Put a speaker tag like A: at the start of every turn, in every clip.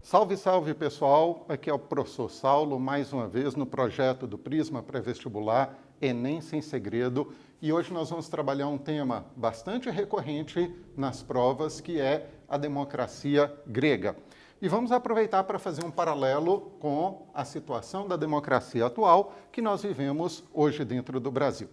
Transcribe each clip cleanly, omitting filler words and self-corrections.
A: Salve, salve pessoal, aqui é o professor Saulo, mais uma vez no projeto do Prisma Pré-Vestibular Enem Sem Segredo, e hoje nós vamos trabalhar um tema bastante recorrente nas provas, que é a democracia grega. E vamos aproveitar para fazer um paralelo com a situação da democracia atual que nós vivemos hoje dentro do Brasil.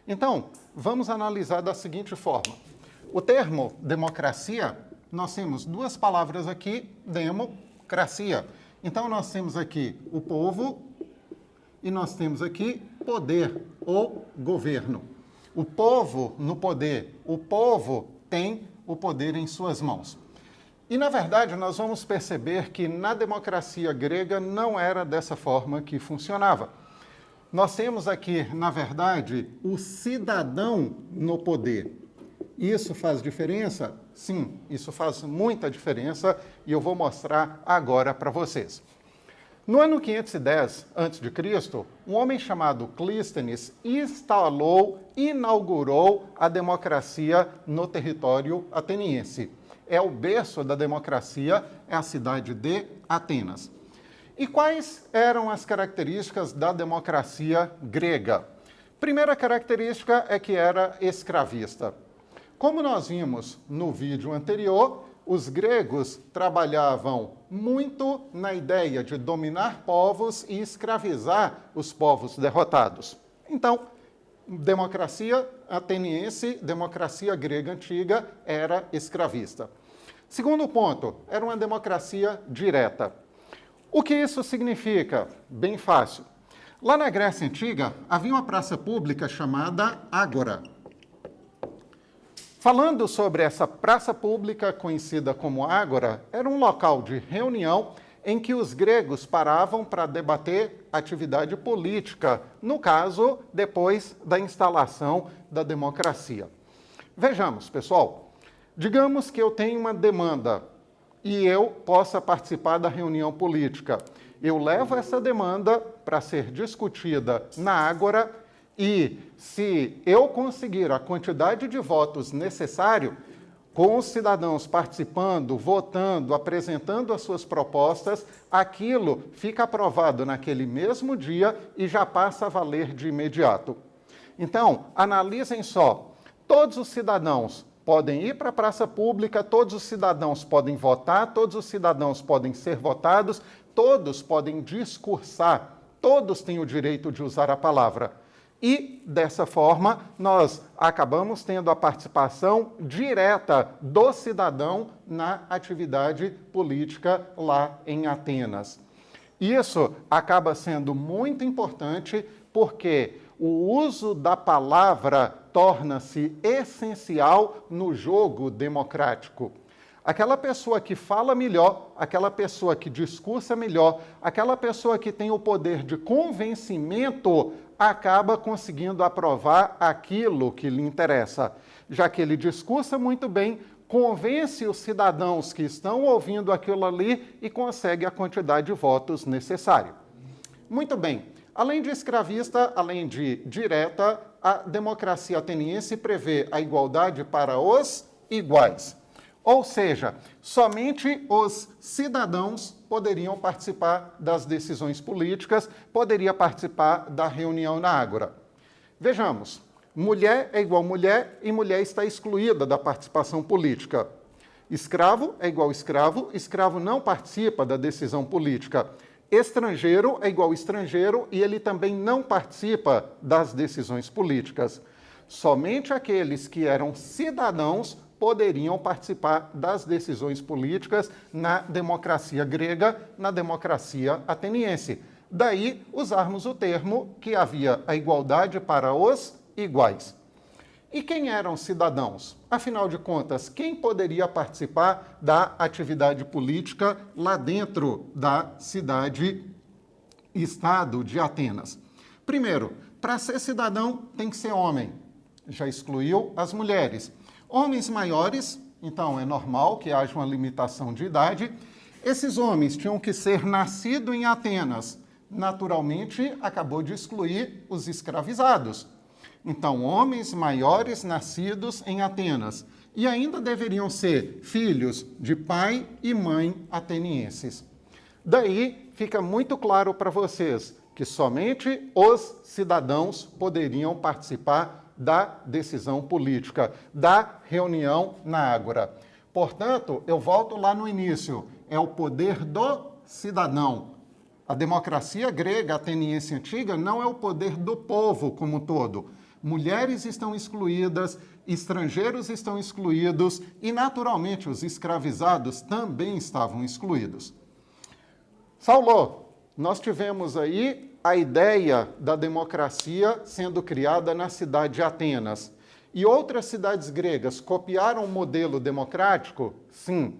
A: Então, vamos analisar da seguinte forma. O termo democracia, nós temos duas palavras aqui, democracia. Então, nós temos aqui o povo e nós temos aqui poder ou governo. O povo no poder, o povo tem o poder em suas mãos. E, na verdade, nós vamos perceber que na democracia grega não era dessa forma que funcionava. Nós temos aqui, na verdade, o cidadão no poder. Isso faz diferença? Sim, isso faz muita diferença e eu vou mostrar agora para vocês. No ano 510 a.C., um homem chamado Clístenes inaugurou a democracia no território ateniense. É o berço da democracia, é a cidade de Atenas. E quais eram as características da democracia grega? Primeira característica é que era escravista. Como nós vimos no vídeo anterior, os gregos trabalhavam muito na ideia de dominar povos e escravizar os povos derrotados. Então, democracia ateniense, democracia grega antiga, era escravista. Segundo ponto, era uma democracia direta. O que isso significa? Bem fácil. Lá na Grécia Antiga, havia uma praça pública chamada Ágora. Falando sobre essa praça pública conhecida como Ágora, era um local de reunião em que os gregos paravam para debater atividade política, no caso, depois da instalação da democracia. Vejamos, pessoal, digamos que eu tenho uma demanda e eu possa participar da reunião política. Eu levo essa demanda para ser discutida na Ágora e, se eu conseguir a quantidade de votos necessário, com os cidadãos participando, votando, apresentando as suas propostas, aquilo fica aprovado naquele mesmo dia e já passa a valer de imediato. Então, analisem só, todos os cidadãos podem ir para a praça pública, todos os cidadãos podem votar, todos os cidadãos podem ser votados, todos podem discursar, todos têm o direito de usar a palavra. E, dessa forma, nós acabamos tendo a participação direta do cidadão na atividade política lá em Atenas. Isso acaba sendo muito importante porque o uso da palavra torna-se essencial no jogo democrático. Aquela pessoa que fala melhor, aquela pessoa que discursa melhor, aquela pessoa que tem o poder de convencimento, acaba conseguindo aprovar aquilo que lhe interessa. Já que ele discursa muito bem, convence os cidadãos que estão ouvindo aquilo ali e consegue a quantidade de votos necessária. Muito bem. Além de escravista, além de direta, a democracia ateniense prevê a igualdade para os iguais. Ou seja, somente os cidadãos poderiam participar das decisões políticas, poderia participar da reunião na Ágora. Vejamos, mulher é igual mulher e mulher está excluída da participação política. Escravo é igual escravo, escravo não participa da decisão política. Estrangeiro é igual estrangeiro e ele também não participa das decisões políticas. Somente aqueles que eram cidadãos poderiam participar das decisões políticas na democracia grega, na democracia ateniense. Daí usarmos o termo que havia a igualdade para os iguais. E quem eram cidadãos? Afinal de contas, quem poderia participar da atividade política lá dentro da cidade-estado de Atenas? Primeiro, para ser cidadão tem que ser homem. Já excluiu as mulheres. Homens maiores, então é normal que haja uma limitação de idade. Esses homens tinham que ser nascidos em Atenas. Naturalmente, acabou de excluir os escravizados. Então, homens maiores nascidos em Atenas. E ainda deveriam ser filhos de pai e mãe atenienses. Daí fica muito claro para vocês que somente os cidadãos poderiam participar da decisão política, da reunião na Ágora. Portanto, eu volto lá no início, é o poder do cidadão. A democracia grega ateniense antiga não é o poder do povo como um todo. Mulheres estão excluídas, estrangeiros estão excluídos e, naturalmente, os escravizados também estavam excluídos. Saulo, nós tivemos aí a ideia da democracia sendo criada na cidade de Atenas. E outras cidades gregas copiaram o modelo democrático? Sim.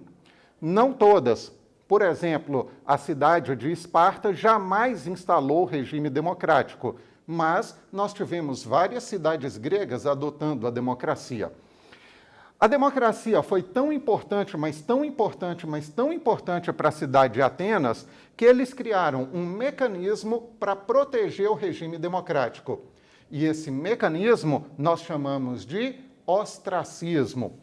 A: Não todas. Por exemplo, a cidade de Esparta jamais instalou o regime democrático, mas nós tivemos várias cidades gregas adotando a democracia. A democracia foi tão importante, mas tão importante, mas tão importante para a cidade de Atenas, que eles criaram um mecanismo para proteger o regime democrático. E esse mecanismo nós chamamos de ostracismo.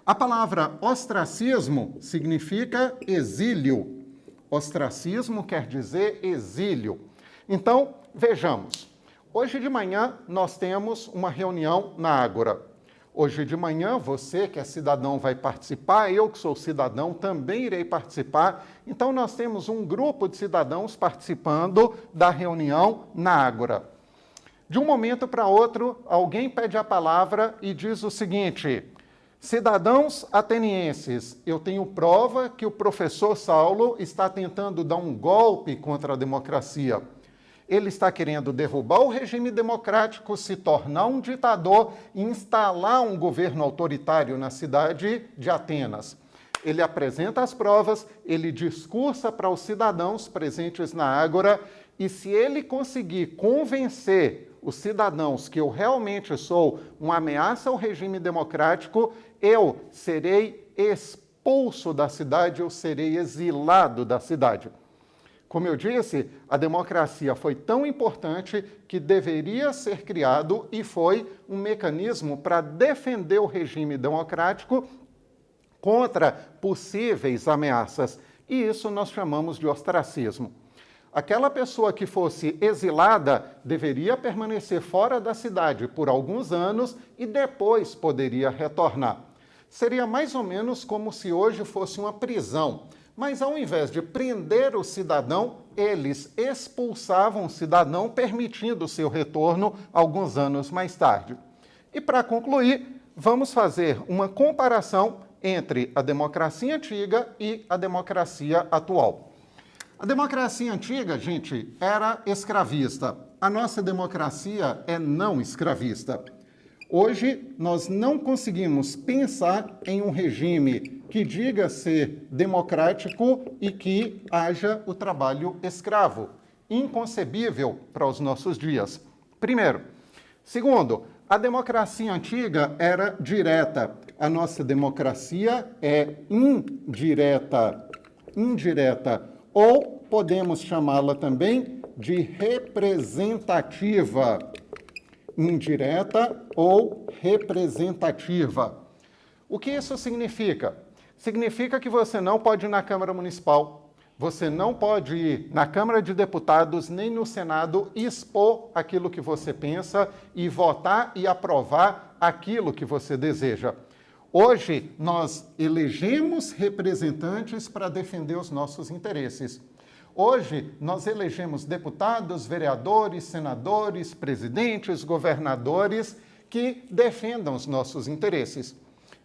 A: A palavra ostracismo significa exílio. Ostracismo quer dizer exílio. Então, vejamos. Hoje de manhã nós temos uma reunião na Ágora. Hoje de manhã você que é cidadão vai participar, eu que sou cidadão também irei participar. Então nós temos um grupo de cidadãos participando da reunião na Ágora. De um momento para outro, alguém pede a palavra e diz o seguinte: cidadãos atenienses, eu tenho prova que o professor Saulo está tentando dar um golpe contra a democracia. Ele está querendo derrubar o regime democrático, se tornar um ditador e instalar um governo autoritário na cidade de Atenas. Ele apresenta as provas, ele discursa para os cidadãos presentes na Ágora e se ele conseguir convencer os cidadãos que eu realmente sou uma ameaça ao regime democrático, eu serei expulso da cidade, eu serei exilado da cidade. Como eu disse, a democracia foi tão importante que deveria ser criado e foi um mecanismo para defender o regime democrático contra possíveis ameaças. E isso nós chamamos de ostracismo. Aquela pessoa que fosse exilada deveria permanecer fora da cidade por alguns anos e depois poderia retornar. Seria mais ou menos como se hoje fosse uma prisão. Mas ao invés de prender o cidadão, eles expulsavam o cidadão, permitindo o seu retorno alguns anos mais tarde. E para concluir, vamos fazer uma comparação entre a democracia antiga e a democracia atual. A democracia antiga, gente, era escravista. A nossa democracia é não escravista. Hoje, nós não conseguimos pensar em um regime que diga ser democrático e que haja o trabalho escravo. Inconcebível para os nossos dias. Primeiro. Segundo, a democracia antiga era direta. A nossa democracia é indireta. Indireta. Ou podemos chamá-la também de representativa. Indireta ou representativa. O que isso significa? Significa que você não pode ir na Câmara Municipal, você não pode ir na Câmara de Deputados nem no Senado expor aquilo que você pensa e votar e aprovar aquilo que você deseja. Hoje, nós elegemos representantes para defender os nossos interesses. Hoje, nós elegemos deputados, vereadores, senadores, presidentes, governadores que defendam os nossos interesses.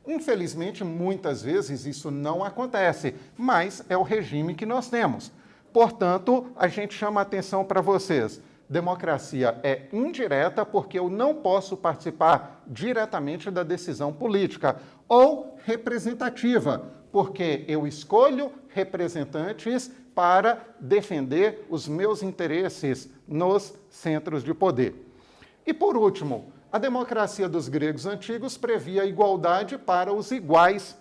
A: Infelizmente, muitas vezes isso não acontece, mas é o regime que nós temos. Portanto, a gente chama a atenção para vocês. Democracia é indireta porque eu não posso participar diretamente da decisão política, ou representativa, porque eu escolho representantes para defender os meus interesses nos centros de poder. E por último, a democracia dos gregos antigos previa igualdade para os iguais.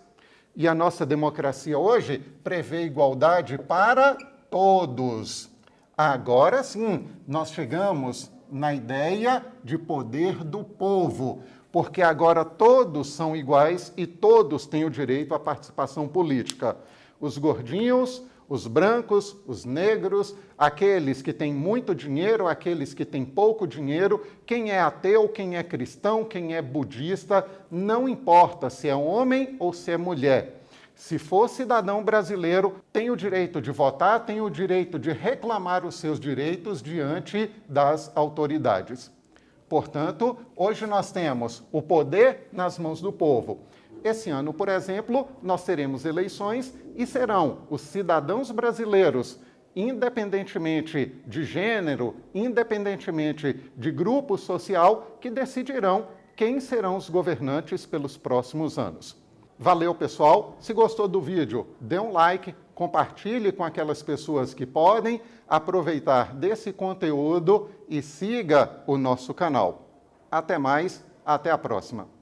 A: E a nossa democracia hoje prevê igualdade para todos. Agora sim, nós chegamos na ideia de poder do povo, porque agora todos são iguais e todos têm o direito à participação política. Os gordinhos, Os brancos, os negros, aqueles que têm muito dinheiro, aqueles que têm pouco dinheiro, quem é ateu, quem é cristão, quem é budista, não importa se é homem ou se é mulher. Se for cidadão brasileiro, tem o direito de votar, tem o direito de reclamar os seus direitos diante das autoridades. Portanto, hoje nós temos o poder nas mãos do povo. Esse ano, por exemplo, nós teremos eleições e serão os cidadãos brasileiros, independentemente de gênero, independentemente de grupo social, que decidirão quem serão os governantes pelos próximos anos. Valeu, pessoal! Se gostou do vídeo, dê um like, compartilhe com aquelas pessoas que podem aproveitar desse conteúdo e siga o nosso canal. Até mais, até a próxima!